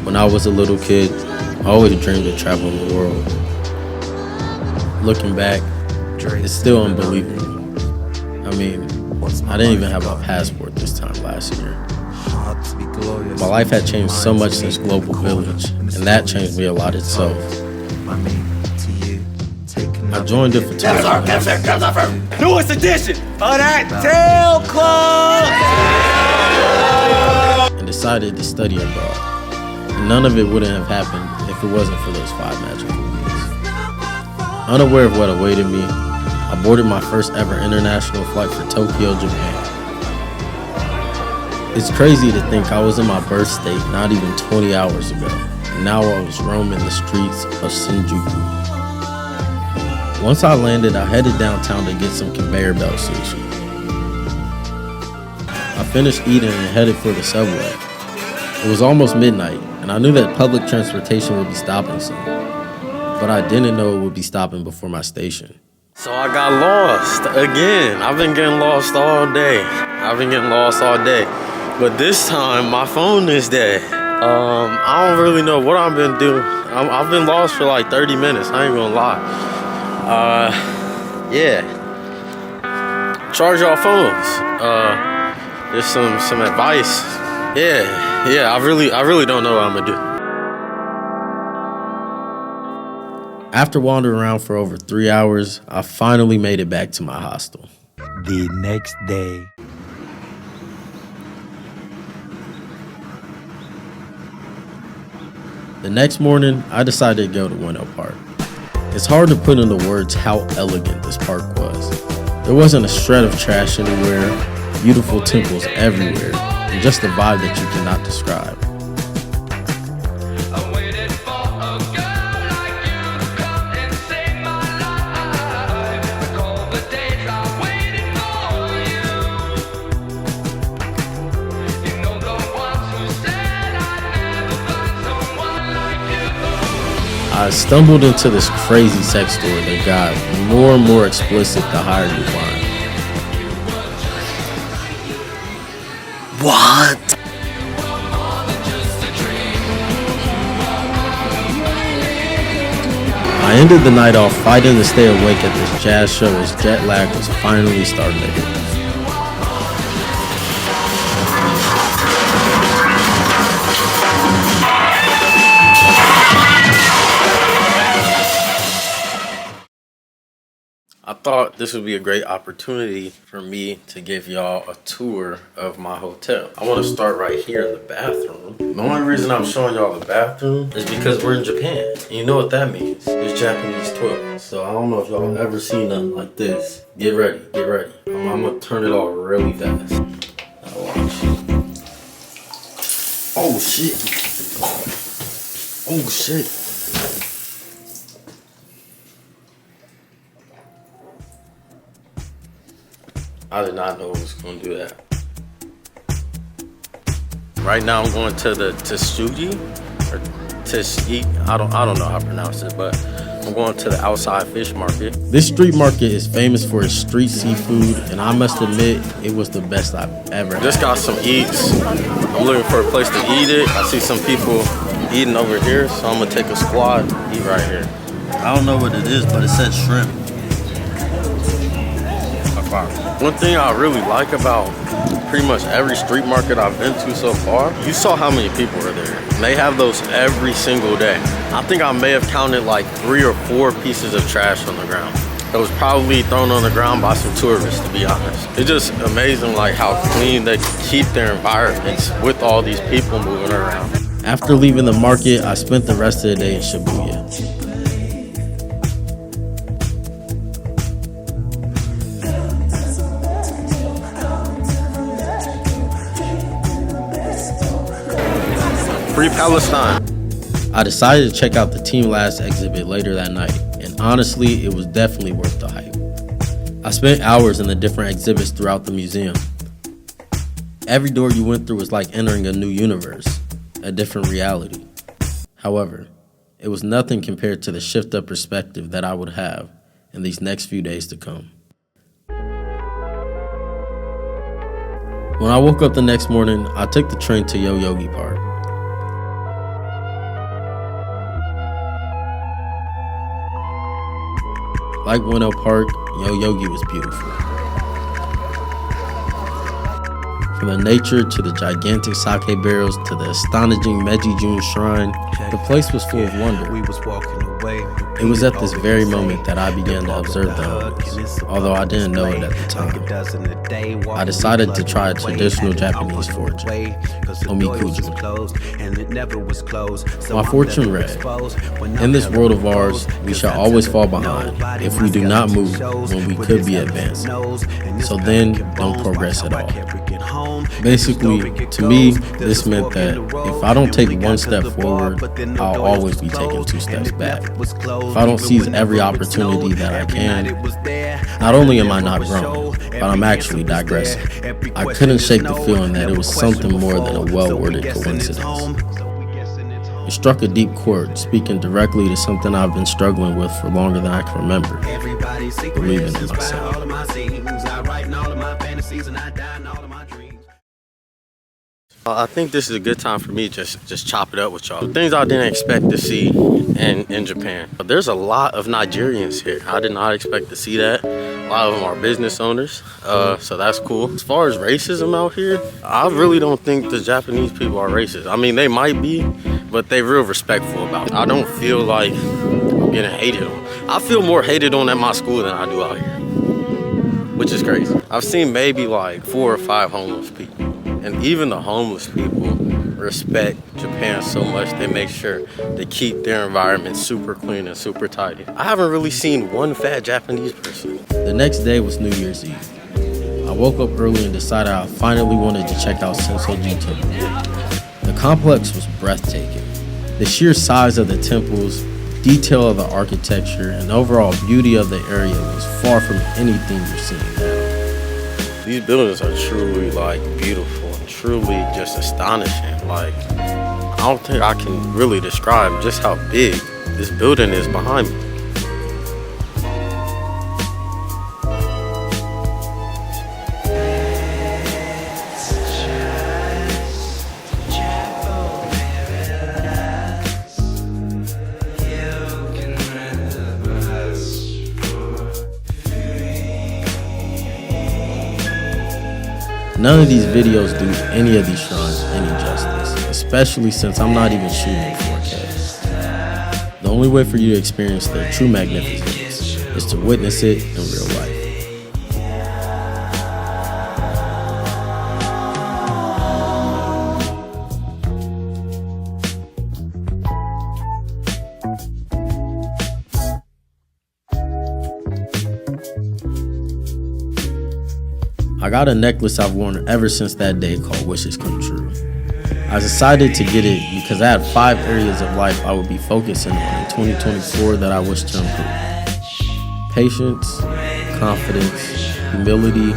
When I was a little kid, I always dreamed of traveling the world. Looking back, it's still unbelievable. I mean, I didn't even have my passport this time last year. My life had changed so much since Global Village, and that changed me a lot itself. I joined a fraternity. Newest edition of that Tail Club! And decided to study abroad. And none of it wouldn't have happened if it wasn't for those 5 magical weeks. Unaware of what awaited me, I boarded my first ever international flight for Tokyo, Japan. It's crazy to think I was in my birth state not even 20 hours ago, and now I was roaming the streets of Shinjuku. Once I landed, I headed downtown to get some conveyor belt sushi. I finished eating and headed for the subway. It was almost midnight, and I knew that public transportation would be stopping soon, but I didn't know it would be stopping before my station. So I got lost again. I've been getting lost all day. But this time, my phone is dead. I don't really know what I've been doing. I've been lost for like 30 minutes, I ain't gonna lie. Yeah. Charge your phones. Just some advice. Yeah, I really don't know what I'm gonna do. After wandering around for over 3 hours, I finally made it back to my hostel. The next day. The next morning, I decided to go to Winnow Park. It's hard to put into words how elegant this park was. There wasn't a shred of trash anywhere, beautiful temples everywhere, and just a vibe that you cannot describe. I stumbled into this crazy sex store that got more and more explicit the higher you climbed. What? I ended the night off fighting to stay awake at this jazz show as jet lag was finally starting to hit. I thought this would be a great opportunity for me to give y'all a tour of my hotel. I want to start right here in the bathroom. The only reason I'm showing y'all the bathroom is because we're in Japan. And you know what that means. It's Japanese toilets. So I don't know if y'all ever seen nothing like this. Get ready. I'm gonna turn it off really fast. Now watch. Oh shit. I did not know it was going to do that. Right now I'm going to the Tsuji, or Tsuji, I don't know how to pronounce it, but I'm going to the outside fish market. This street market is famous for its street seafood, and I must admit, it was the best I've ever had. Just got some eats. I'm looking for a place to eat it. I see some people eating over here, so I'm gonna take a squad, eat right here. I don't know what it is, but it said shrimp. One thing I really like about pretty much every street market I've been to so far, you saw how many people are there. And they have those every single day. I think I may have counted like 3 or 4 pieces of trash on the ground. It was probably thrown on the ground by some tourists, to be honest. It's just amazing like how clean they keep their environments with all these people moving around. After leaving the market, I spent the rest of the day in Shibuya. Free Palestine. I decided to check out the Team Last exhibit later that night, and honestly, it was definitely worth the hype. I spent hours in the different exhibits throughout the museum. Every door you went through was like entering a new universe, a different reality. However, it was nothing compared to the shift of perspective that I would have in these next few days to come. When I woke up the next morning, I took the train to Yoyogi Park. Like Winnow Park, Yoyogi was beautiful. From the nature to the gigantic sake barrels to the astonishing Meiji-jun shrine, the place was full of wonder. We was walking away. It was at this very moment that I began to observe the homies, although I didn't know it at the time. I decided to try a traditional Japanese fortune, omikuju. My fortune read, in this world of ours, we shall always fall behind if we do not move when we could be advancing. So then, don't progress at all. Basically, to me, this meant that if I don't take one step forward, I'll always be taking 2 steps back. If I don't seize every opportunity that I can, not only am I not growing, but I'm actually digressing. I couldn't shake the feeling that it was something more than a well-worded coincidence. It struck a deep chord, speaking directly to something I've been struggling with for longer than I can remember, believing in myself. I think this is a good time for me to just chop it up with y'all. Things I didn't expect to see in Japan. There's a lot of Nigerians here. I did not expect to see that. A lot of them are business owners, so that's cool. As far as racism out here, I really don't think the Japanese people are racist. I mean, they might be, but they real respectful about it. I don't feel like I'm getting hated on. I feel more hated on at my school than I do out here, which is crazy. I've seen maybe like 4 or 5 homeless people. And even the homeless people respect Japan so much, they make sure they keep their environment super clean and super tidy. I haven't really seen one fat Japanese person. The next day was New Year's Eve. I woke up early and decided I finally wanted to check out Sensoji Temple. The complex was breathtaking. The sheer size of the temples, detail of the architecture, and overall beauty of the area was far from anything you're seeing now. These buildings are truly like beautiful and truly just astonishing. Like, I don't think I can really describe just how big this building is behind me. None of these videos do any of these shrines any justice, especially since I'm not even shooting in 4K. The only way for you to experience their true magnificence is to witness it in real life. I got a necklace I've worn ever since that day called Wishes Come True. I decided to get it because I had 5 areas of life I would be focusing on in 2024 that I wish to improve. Patience, confidence, humility,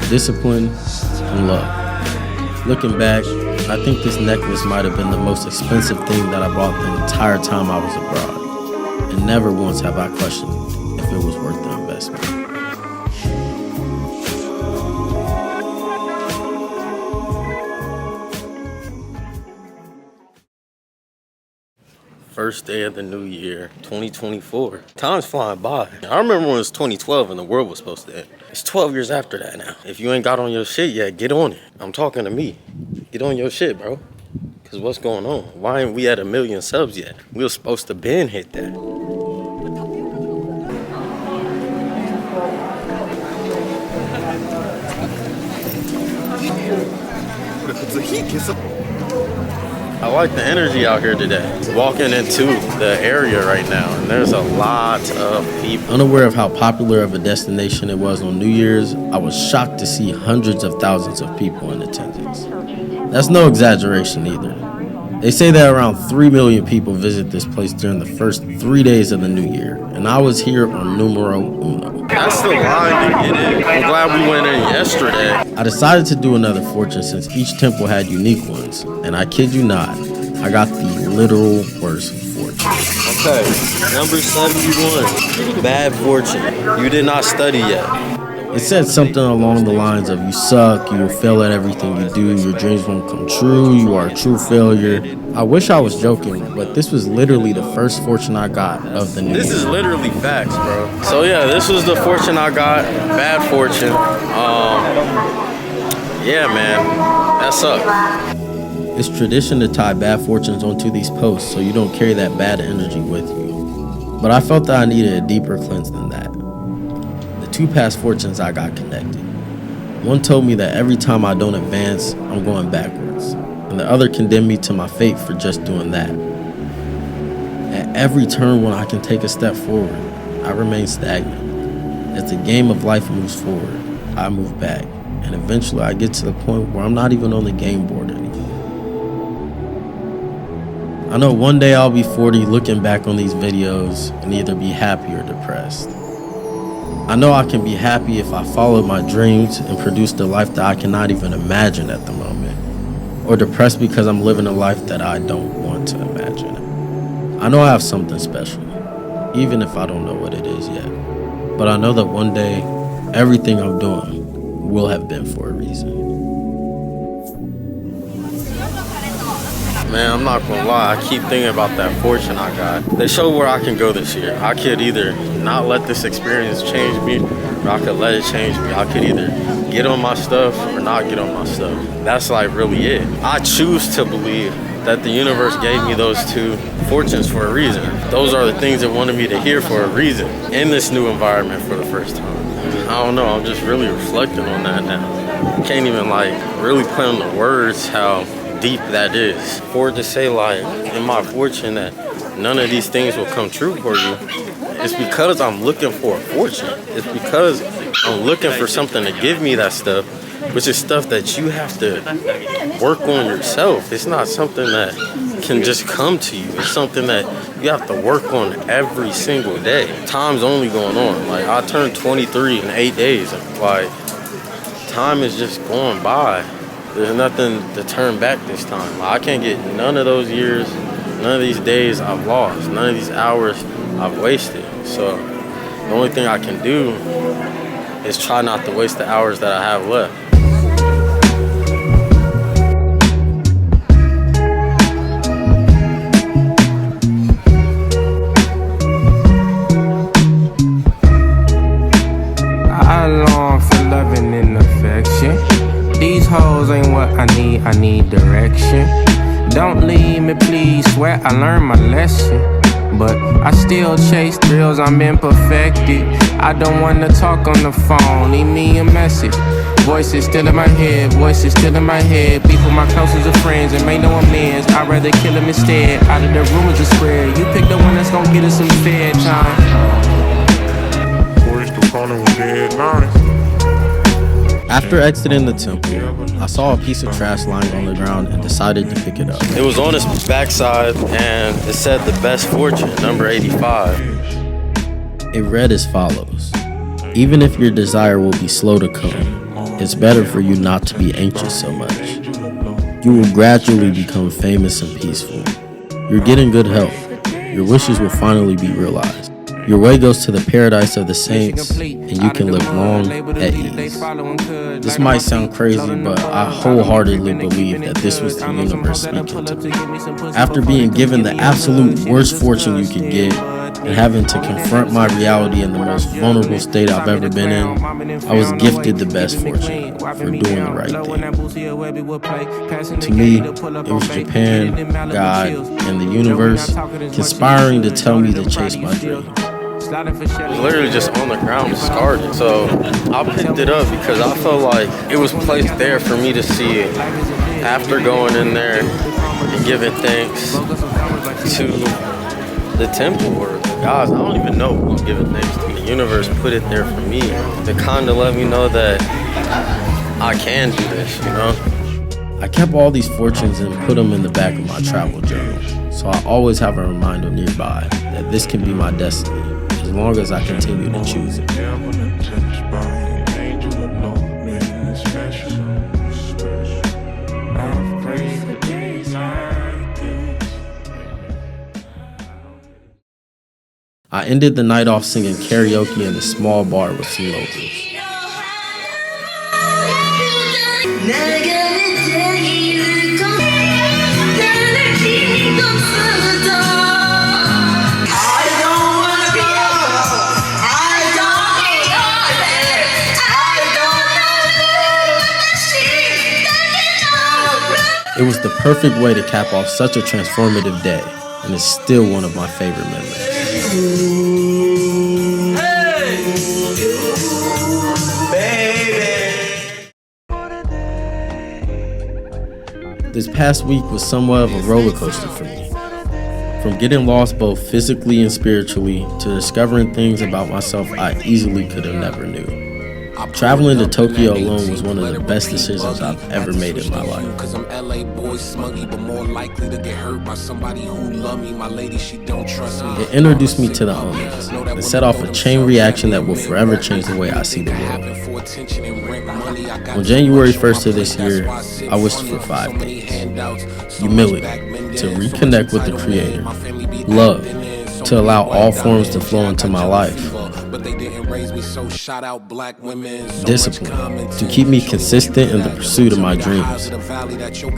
discipline, and love. Looking back, I think this necklace might have been the most expensive thing that I bought the entire time I was abroad. And never once have I questioned if it was worth the investment. First day of the new year, 2024. Time's flying by. I remember when it was 2012 and the world was supposed to end. It's 12 years after that now. If you ain't got on your shit yet, get on it. I'm talking to me. Get on your shit, bro. Cause what's going on? Why ain't we at 1 million subs yet? We were supposed to been hit that. I like the energy out here today. Walking into the area right now, and there's a lot of people. Unaware of how popular of a destination it was on New Year's, I was shocked to see hundreds of thousands of people in attendance. That's no exaggeration either. They say that around 3 million people visit this place during the first 3 days of the new year, and I was here on numero uno. That's the line to get in. I'm glad we went in yesterday. I decided to do another fortune since each temple had unique ones, and I kid you not, I got the literal worst fortune. Okay, number 71, bad fortune. You did not study yet. It said something along the lines of, you suck, you will fail at everything you do, your dreams won't come true, you are a true failure. I wish I was joking, but this was literally the first fortune I got of the new year. This is literally facts, bro. So yeah, this was the fortune I got. Bad fortune. Yeah, man, that sucked. It's tradition to tie bad fortunes onto these posts so you don't carry that bad energy with you. But I felt that I needed a deeper cleanse than that. The two past fortunes I got connected. One told me that every time I don't advance, I'm going backwards. And the other condemned me to my fate for just doing that. At every turn when I can take a step forward, I remain stagnant. As the game of life moves forward, I move back. And eventually I get to the point where I'm not even on the game board anymore. I know one day I'll be 40 looking back on these videos and either be happy or depressed. I know I can be happy if I followed my dreams and produced a life that I cannot even imagine at the moment, or depressed because I'm living a life that I don't want to imagine. I know I have something special, even if I don't know what it is yet. But I know that one day, everything I'm doing will have been for a reason. Man, I'm not gonna lie, I keep thinking about that fortune I got. They show where I can go this year. I could either not let this experience change me, or I could let it change me. I could either get on my stuff or not get on my stuff. That's like really it. I choose to believe that the universe gave me those two fortunes for a reason. Those are the things it wanted me to hear for a reason in this new environment for the first time. I don't know, I'm just really reflecting on that now. Can't even like really put on the words how deep that is. For it to say like in my fortune that none of these things will come true for you, it's because I'm looking for a fortune. It's because I'm looking for something to give me that stuff, which is stuff that you have to work on yourself. It's not something that can just come to you. It's something that you have to work on every single day. Time's only going on. Like I turned 23 in 8 days. Like time is just going by. There's nothing to turn back this time. I can't get none of those years, none of these days I've lost, none of these hours I've wasted. So the only thing I can do is try not to waste the hours that I have left. I long for loving and affection. These hoes ain't what I need direction. Don't leave me, please, swear I learned my lesson. But I still chase thrills, I'm imperfected. I don't wanna talk on the phone, leave me a message. Voices still in my head, voices still in my head. People my closest of friends and make no amends. I'd rather kill them instead, out of the rumors to spread. You pick the one that's gonna get us some fair time. After exiting the temple, I saw a piece of trash lying on the ground and decided to pick it up. It was on its backside and it said the best fortune, number 85. It read as follows: even if your desire will be slow to come, it's better for you not to be anxious so much. You will gradually become famous and peaceful. You're getting good health. Your wishes will finally be realized. Your way goes to the paradise of the saints, and you can live long at ease. This might sound crazy, but I wholeheartedly believe that this was the universe speaking to me. After being given the absolute worst fortune you could get, and having to confront my reality in the most vulnerable state I've ever been in, I was gifted the best fortune for doing the right thing. To me, it was Japan, God, and the universe conspiring to tell me to chase my dreams. It was literally just on the ground, discarded. So I picked it up because I felt like it was placed there for me to see it. After going in there and giving thanks to the temple or the gods, I don't even know who I'm giving thanks to. The universe put it there for me to kind of let me know that I can do this, you know? I kept all these fortunes and put them in the back of my travel journal, so I always have a reminder nearby that this can be my destiny, as long as I continue to choose it. I ended the night off singing karaoke in a small bar with some locals. was the perfect way to cap off such a transformative day, and is still one of my favorite memories. This past week was somewhat of a roller coaster for me. From getting lost both physically and spiritually to discovering things about myself I easily could have never knew. Traveling to Tokyo alone was one of the best decisions I've ever made in my life. It introduced me to the omens and set off a chain reaction that will forever change the way I see the world. On January 1st of this year, I wished for 5 things. Humility, to reconnect with the Creator. Love, to allow all forms to flow into my life. Discipline, to keep me consistent in the pursuit of my dreams.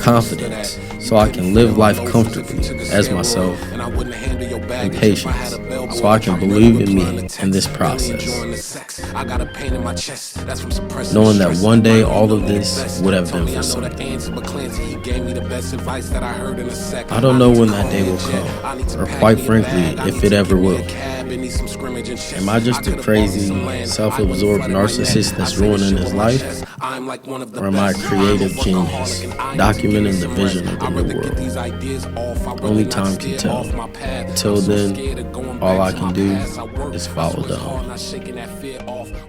Confidence, so I can live life comfortably as myself. And patience, so I can believe in me in this process. Knowing that one day all of this would have been for something. I don't know when that day will come, or quite frankly, if it ever will. Am I just a crazy, self-absorbed narcissist that's ruining his life? Or am I a creative genius, documenting the vision of the new world? Only time can tell. Until then, all I can do is follow the home.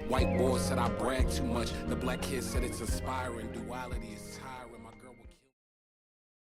White boy said I brag too much. The black kid said it's inspiring. Duality is